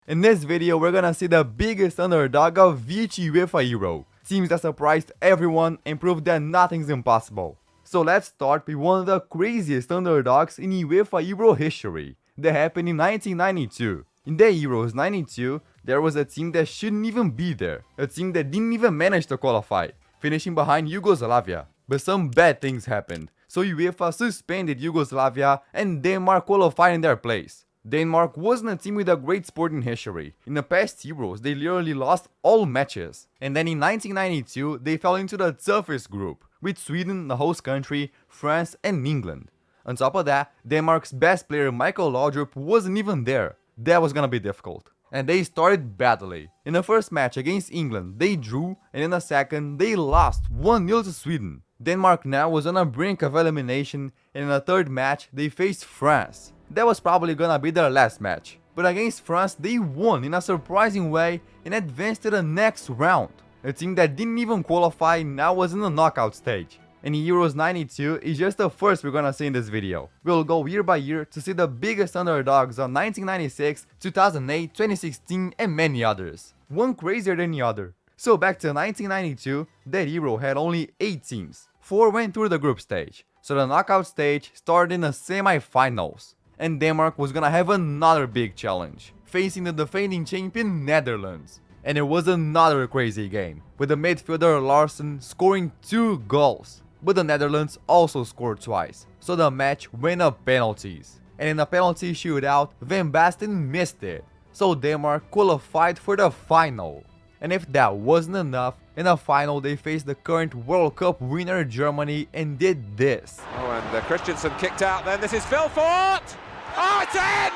In this video, we're gonna see the biggest underdog of EACH UEFA Euro. Teams that surprised everyone and proved that nothing's impossible. So let's start with one of the craziest underdogs in UEFA Euro history. That happened in 1992. In the Euros 92, there was a team that shouldn't even be there. A team that didn't even manage to qualify, finishing behind Yugoslavia. But some bad things happened, so UEFA suspended Yugoslavia and Denmark qualified in their place. Denmark wasn't a team with a great sporting history. In the past Euros, they literally lost all matches. And then in 1992, they fell into the toughest group, with Sweden, the host country, France and England. On top of that, Denmark's best player Michael Laudrup wasn't even there. That was gonna be difficult. And they started badly. In the first match against England, they drew, and in the second, they lost 1-0 to Sweden. Denmark now was on the brink of elimination, and in the third match, they faced France. That was probably gonna be their last match. But against France, they won in a surprising way and advanced to the next round. A team that didn't even qualify now was in the knockout stage. And Euros 92 is just the first we're gonna see in this video. We'll go year by year to see the biggest underdogs of 1996, 2008, 2016 and many others. One crazier than the other. So back to 1992, that Euro had only 8 teams. 4 went through the group stage. So the knockout stage started in the semi-finals. And Denmark was gonna have another big challenge, facing the defending champion Netherlands. And it was another crazy game, with the midfielder Larsen scoring 2 goals. But the Netherlands also scored twice, so the match went up penalties. And in the penalty shootout, Van Basten missed it, so Denmark qualified for the final. And if that wasn't enough, in the final they faced the current World Cup winner Germany and did this. Oh, and Christensen kicked out then. This is Vilfort! Oh, it's in!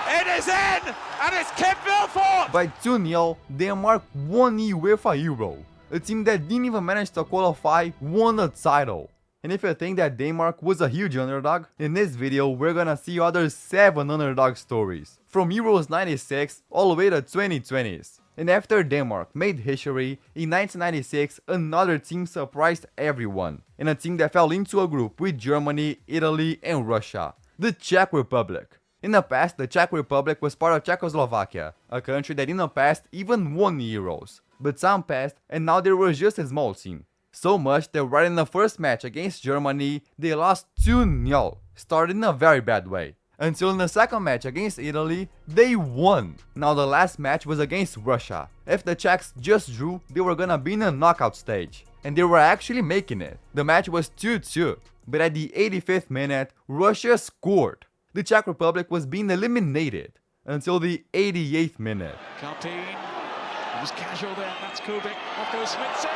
It is in! And it's Kim Vilfort! By 2-0, Denmark won the UEFA Euro. A team that didn't even manage to qualify won the title. And if you think that Denmark was a huge underdog, in this video we're gonna see other 7 underdog stories. From Euros 96 all the way to 2020s. And after Denmark made history, in 1996 another team surprised everyone. And a team that fell into a group with Germany, Italy and Russia. The Czech Republic. In the past, the Czech Republic was part of Czechoslovakia, a country that in the past even won Euros. But time passed and now they were just a small team. So much that right in the first match against Germany, they lost 2-0, started in a very bad way. Until in the second match against Italy, they won. Now the last match was against Russia. If the Czechs just drew, they were gonna be in a knockout stage. And they were actually making it. The match was 2-2. But at the 85th minute, Russia scored. The Czech Republic was being eliminated until the 88th minute. Carpine, it was casual there, that's Kubik, off goes Schmitzer,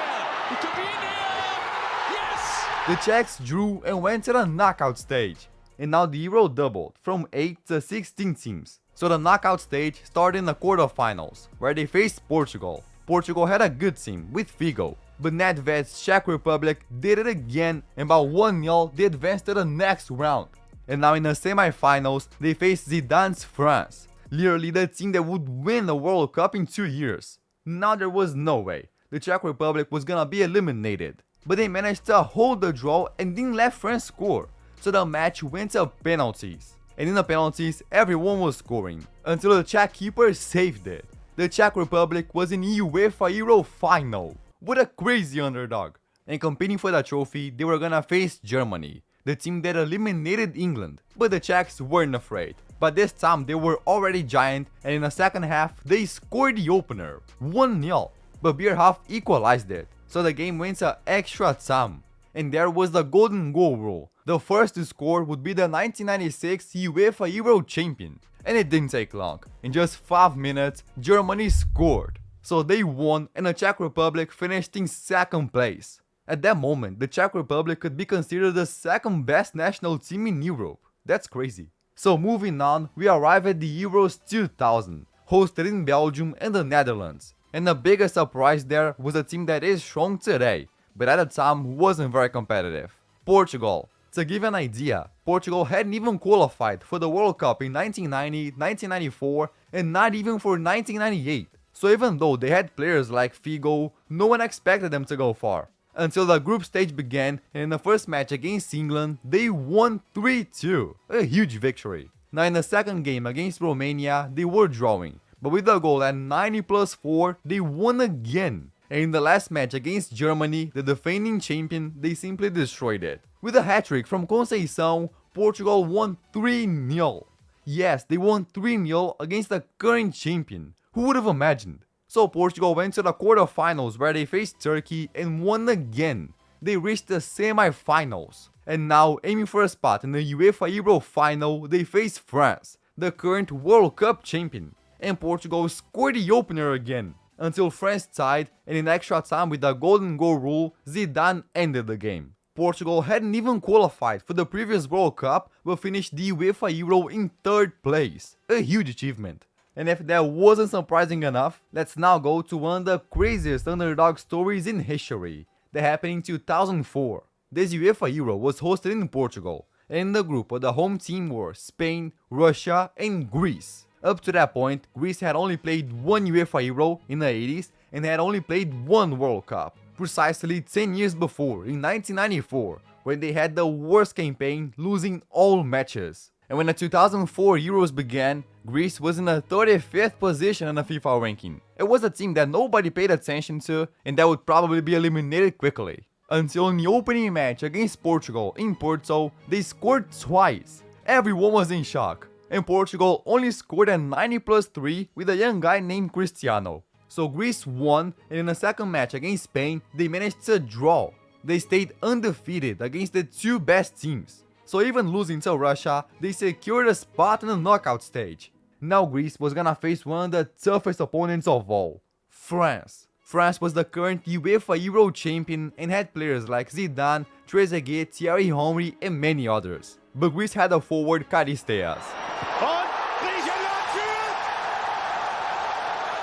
he could be in there, yes! The Czechs drew and went to the knockout stage. And now the Euro doubled from 8 to 16 teams. So the knockout stage started in the quarterfinals, where they faced Portugal. Portugal had a good team with Figo. But Nedved's Czech Republic did it again, and by 1-0 they advanced to the next round. And now in the semi-finals, they faced Zidane's France, literally the team that would win the World Cup in 2 years. Now there was no way the Czech Republic was gonna be eliminated, but they managed to hold the draw and didn't let France score, so the match went to penalties. And in the penalties, everyone was scoring, until the Czech keeper saved it. The Czech Republic was in UEFA Euro final. What a crazy underdog. And competing for the trophy, they were gonna face Germany, the team that eliminated England. But the Czechs weren't afraid. But this time they were already giant, and in the second half they scored the opener, 1-0. But Bierhoff equalized it, so the game went to extra time. And there was the golden goal rule. The first to score would be the 1996 UEFA Euro champion. And it didn't take long. In just 5 minutes, Germany scored. So they won and the Czech Republic finished in 2nd place. At that moment, the Czech Republic could be considered the 2nd best national team in Europe. That's crazy. So moving on, we arrive at the Euros 2000, hosted in Belgium and the Netherlands. And the biggest surprise there was a team that is strong today, but at the time wasn't very competitive. Portugal. To give an idea, Portugal hadn't even qualified for the World Cup in 1990, 1994 and not even for 1998. So even though they had players like Figo, no one expected them to go far. Until the group stage began, and in the first match against England, they won 3-2, a huge victory. Now in the second game against Romania, they were drawing, But with a goal at 90+4, they won again. And in the last match against Germany, the defending champion, they simply destroyed it. With a hat-trick from Conceição, Portugal won 3-0. Yes, they won 3-0 against the current champion. Who would have imagined? So Portugal went to the quarterfinals where they faced Turkey and won again. They reached the semi-finals. And now, aiming for a spot in the UEFA Euro final, they face France, the current World Cup champion. And Portugal scored the opener again, until France tied, and in extra time with the golden goal rule, Zidane ended the game. Portugal hadn't even qualified for the previous World Cup, but finished the UEFA Euro in 3rd place. A huge achievement. And if that wasn't surprising enough, let's now go to one of the craziest underdog stories in history, that happened in 2004. This UEFA Euro was hosted in Portugal, and in the group of the home team were Spain, Russia and Greece. Up to that point, Greece had only played one UEFA Euro in the 80s and had only played one World Cup, precisely 10 years before, in 1994, when they had the worst campaign, losing all matches. And when the 2004 Euros began, Greece was in the 35th position in the FIFA ranking. It was a team that nobody paid attention to and that would probably be eliminated quickly. Until in the opening match against Portugal in Porto, they scored twice. Everyone was in shock. And Portugal only scored at 90+3 with a young guy named Cristiano. So Greece won, and in the second match against Spain, they managed to draw. They stayed undefeated against the two best teams. So even losing to Russia, they secured a spot in the knockout stage. Now Greece was gonna face one of the toughest opponents of all, France. France was the current UEFA Euro champion and had players like Zidane, Trezeguet, Thierry Henry and many others. But Greece had a forward, Charisteas.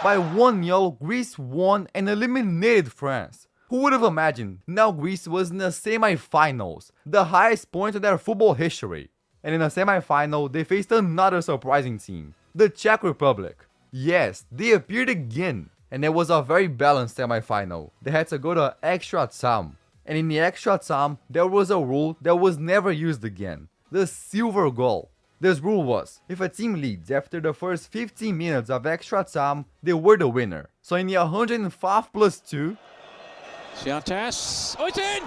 By 1-0, Greece won and eliminated France. Who would have imagined? Now Greece was in the semi-finals, the highest point of their football history. And in the semi-final, they faced another surprising team, the Czech Republic. Yes, they appeared again, and it was a very balanced semi-final. They had to go to extra time. And in the extra time, there was a rule that was never used again, the silver goal. This rule was, if a team leads after the first 15 minutes of extra time, they were the winner. So in the 105+2, Ciantas, oh, it's in!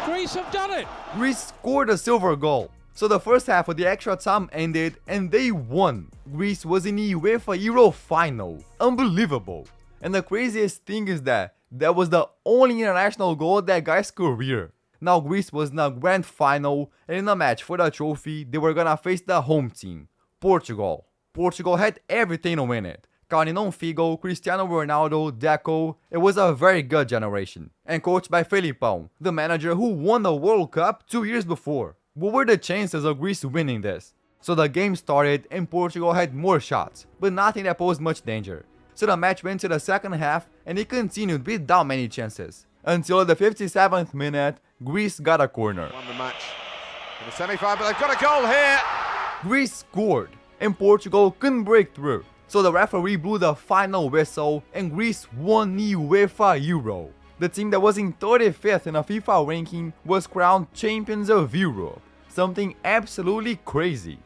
Greece have done it! Greece scored a silver goal. So the first half of the extra time ended and they won. Greece was in the UEFA Euro final. Unbelievable. And the craziest thing is that was the only international goal of that guy's career. Now Greece was in the grand final, and in a match for the trophy, they were gonna face the home team, Portugal. Portugal had everything to win it. Counting on Figo, Cristiano Ronaldo, Deco, it was a very good generation. And coached by Felipão, the manager who won the World Cup 2 years before. What were the chances of Greece winning this? So the game started and Portugal had more shots, but nothing that posed much danger. So the match went to the second half and it continued without many chances. Until at the 57th minute, Greece got a corner. Won the match in the semi-final, but they've got a goal here. Greece scored, and Portugal couldn't break through. So the referee blew the final whistle, and Greece won the UEFA Euro. The team that was in 35th in the FIFA ranking was crowned champions of Europe. Something absolutely crazy.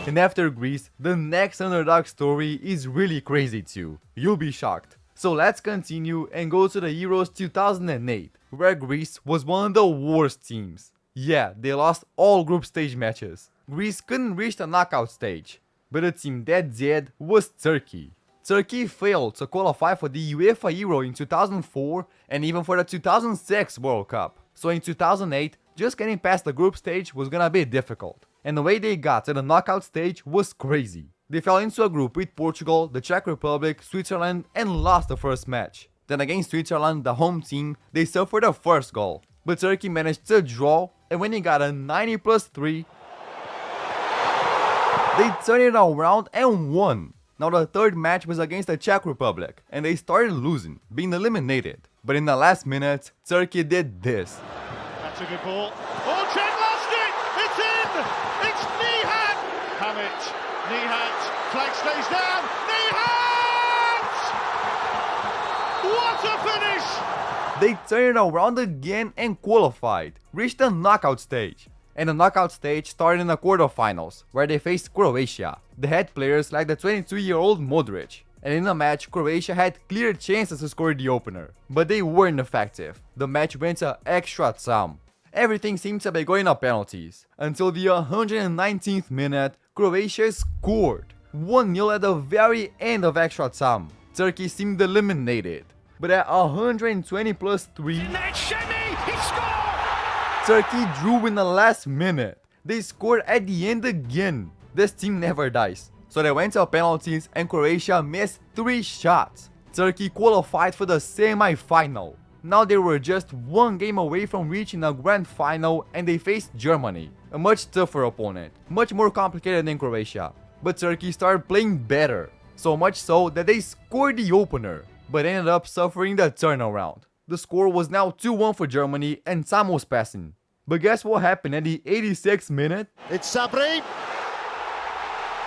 And after Greece, the next underdog story is really crazy too. You'll be shocked. So let's continue and go to the Euros 2008, where Greece was one of the worst teams. Yeah, they lost all group stage matches. Greece couldn't reach the knockout stage, but the team that did was Turkey. Turkey failed to qualify for the UEFA Euro in 2004 and even for the 2006 World Cup. So in 2008, just getting past the group stage was gonna be difficult. And the way they got to the knockout stage was crazy. They fell into a group with Portugal, the Czech Republic, Switzerland and lost the first match. Then against Switzerland, the home team, they suffered a first goal. But Turkey managed to draw, and when they got a 90+3, they turned it around and won. Now the third match was against the Czech Republic, and they started losing, being eliminated. But in the last minute, Turkey did this. That's a good ball. Oh, Czech lost it! It's in! It's Nihat! Hamit, Nihat, flag stays down, Nihat! What a finish! They turned it around again and qualified, reached the knockout stage. And the knockout stage started in the quarterfinals, where they faced Croatia. They had players like the 22-year-old Modric, and in the match, Croatia had clear chances to score the opener, but they weren't effective. The match went to extra time. Everything seemed to be going to penalties, until the 119th minute, Croatia scored 1-0 at the very end of extra time. Turkey seemed eliminated, but at 120 plus 3, Turkey drew in the last minute. They scored at the end again. This team never dies. So they went to penalties and Croatia missed 3 shots. Turkey qualified for the semi-final. Now they were just 1 game away from reaching a grand final and they faced Germany, a much tougher opponent, much more complicated than Croatia. But Turkey started playing better, so much so that they scored the opener, but ended up suffering the turnaround. The score was now 2-1 for Germany and time was passing. But guess what happened at the 86th minute? It's Sabri.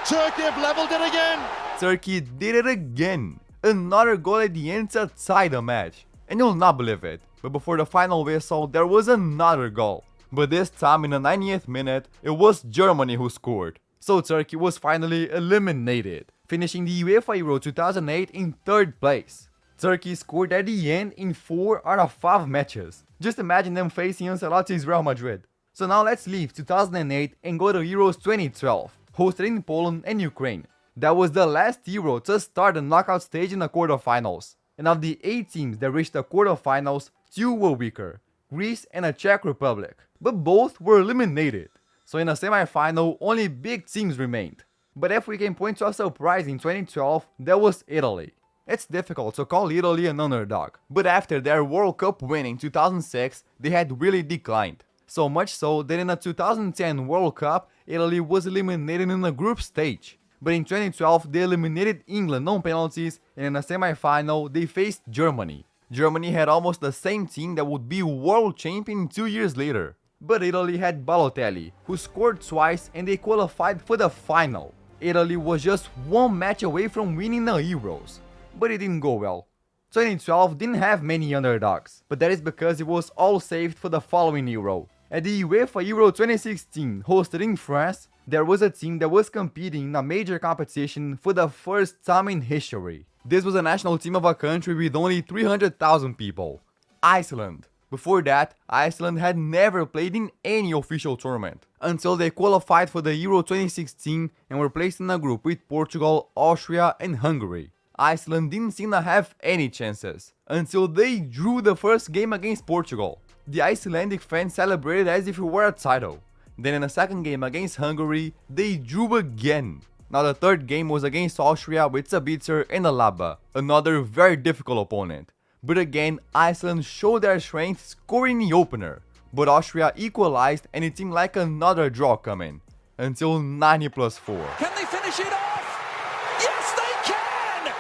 Turkey have levelled it again. Turkey did it again. Another goal at the end to tie the match. And you'll not believe it, but before the final whistle there was another goal. But this time in the 90th minute, it was Germany who scored. So Turkey was finally eliminated, finishing the UEFA Euro 2008 in 3rd place. Turkey scored at the end in 4 out of 5 matches. Just imagine them facing Ancelotti's Real Madrid. So now let's leave 2008 and go to Euros 2012, hosted in Poland and Ukraine. That was the last Euro to start the knockout stage in the quarterfinals. And of the 8 teams that reached the quarterfinals, 2 were weaker, Greece and the Czech Republic. But both were eliminated. So in the semi-final, only big teams remained. But if we can point to a surprise in 2012, that was Italy. It's difficult to call Italy an underdog, but after their World Cup win in 2006, they had really declined. So much so that in the 2010 World Cup, Italy was eliminated in the group stage. But in 2012, they eliminated England on penalties, and in the semi-final, they faced Germany. Germany had almost the same team that would be world champion 2 years later. But Italy had Balotelli, who scored twice and they qualified for the final. Italy was just 1 match away from winning the Euros. But it didn't go well. 2012 didn't have many underdogs, but that is because it was all saved for the following Euro. At the UEFA Euro 2016, hosted in France, there was a team that was competing in a major competition for the first time in history. This was a national team of a country with only 300,000 people, Iceland. Before that, Iceland had never played in any official tournament, until they qualified for the Euro 2016 and were placed in a group with Portugal, Austria and Hungary. Iceland didn't seem to have any chances, until they drew the first game against Portugal. The Icelandic fans celebrated as if it were a title. Then in the second game against Hungary, they drew again. Now the third game was against Austria with Sabitzer and Alaba, another very difficult opponent. But again, Iceland showed their strength scoring the opener. But Austria equalized and it seemed like another draw coming. Until 90 plus 4. Can they finish it off? Yes, they can!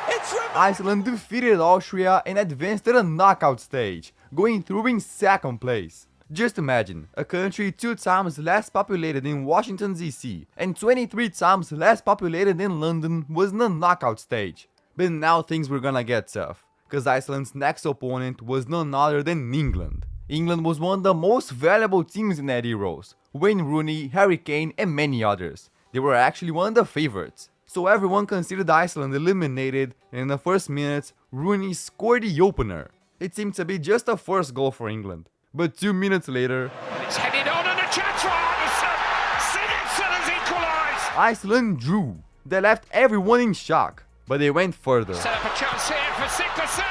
It's Iceland defeated Austria and advanced to the knockout stage, going through in second place. Just imagine, a country 2 times less populated than Washington DC and 23 times less populated than London was in the knockout stage. But now things were gonna get tough, cause Iceland's next opponent was none other than England. England was one of the most valuable teams in that Euros. Wayne Rooney, Harry Kane and many others. They were actually one of the favorites. So everyone considered Iceland eliminated, and in the first minutes, Rooney scored the opener. It seemed to be just a first goal for England. But 2 minutes later, It's headed on and a chance for Anderson! Sigurdsson has equalised! Iceland drew. They left everyone in shock, but they went further. Set up a chance here for Sigurdsson!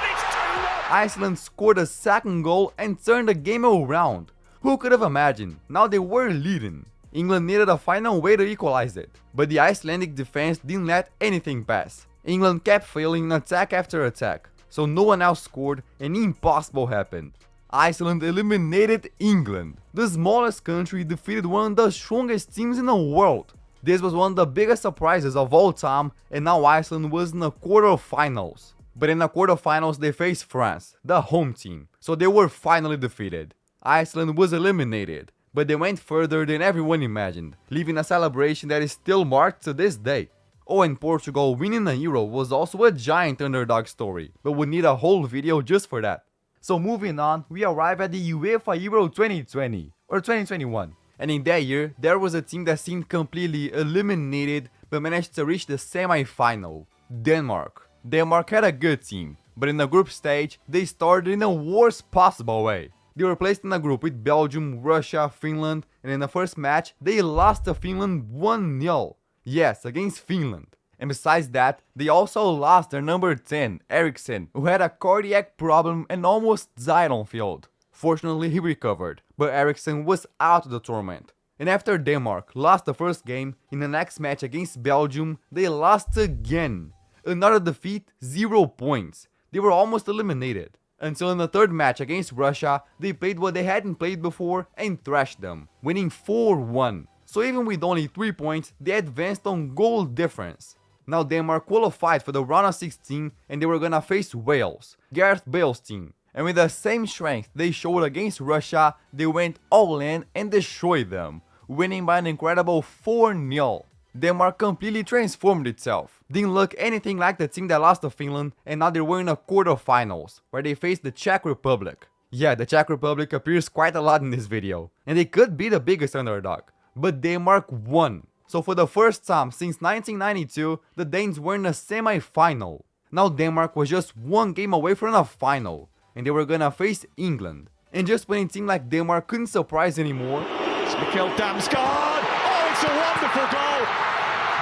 It's 2-1! Iceland scored a second goal and turned the game around. Who could have imagined? Now they were leading. England needed a final way to equalize it, but the Icelandic defense didn't let anything pass. England kept failing in attack after attack, so no one else scored and the impossible happened. Iceland eliminated England. The smallest country defeated one of the strongest teams in the world. This was one of the biggest surprises of all time, and now Iceland was in the quarterfinals. But in the quarterfinals they faced France, the home team, so they were finally defeated. Iceland was eliminated, but they went further than everyone imagined, leaving a celebration that is still marked to this day. Oh, and Portugal winning the Euro was also a giant underdog story, but we need a whole video just for that. So moving on, we arrive at the UEFA Euro 2020, or 2021. And in that year, there was a team that seemed completely eliminated but managed to reach the semi-final. Denmark. Denmark had a good team, but in the group stage, they started in the worst possible way. They were placed in a group with Belgium, Russia, Finland, and in the first match, they lost to Finland 1-0. Yes, against Finland. And besides that, they also lost their number 10, Eriksen, who had a cardiac problem and almost died on field. Fortunately, he recovered, but Eriksen was out of the tournament. And after Denmark lost the first game, in the next match against Belgium, they lost again. Another defeat, 0 points. They were almost eliminated. Until in the third match against Russia, they played what they hadn't played before and thrashed them, winning 4-1. So even with only 3 points, they advanced on goal difference. Now Denmark qualified for the round of 16 and they were gonna face Wales, Gareth Bale's team. And with the same strength they showed against Russia, they went all in and destroyed them, winning by an incredible 4-0. Denmark completely transformed itself. Didn't look anything like the team that lost to Finland, and now they were in the quarterfinals, where they faced the Czech Republic. Yeah, the Czech Republic appears quite a lot in this video, and they could be the biggest underdog. But Denmark won. So for the first time since 1992, the Danes were in a semi-final. Now Denmark was just one game away from a final, and they were gonna face England. And just when it seemed like Denmark couldn't surprise anymore, It's Mikkel Damsgaard. Oh, it's a wonderful goal.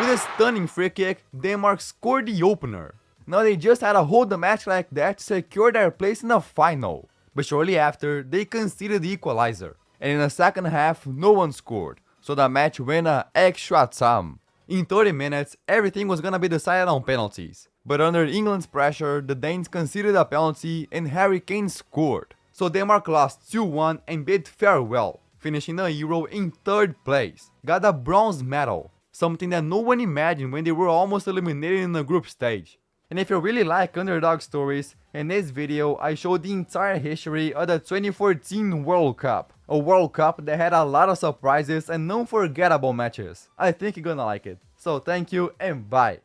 with a stunning free kick, Denmark scored the opener. Now they just had to hold the match like that to secure their place in the final. But shortly after, they conceded the equalizer. And in the second half, no one scored. So the match went extra time. In 30 minutes, everything was gonna be decided on penalties. But under England's pressure, the Danes conceded a penalty and Harry Kane scored. So Denmark lost 2-1 and bid farewell, finishing the Euro in 3rd place. Got a bronze medal, something that no one imagined when they were almost eliminated in the group stage. And if you really like underdog stories, in this video I showed the entire history of the 2014 World Cup. A World Cup that had a lot of surprises and unforgettable matches. I think you're gonna like it. So thank you and bye.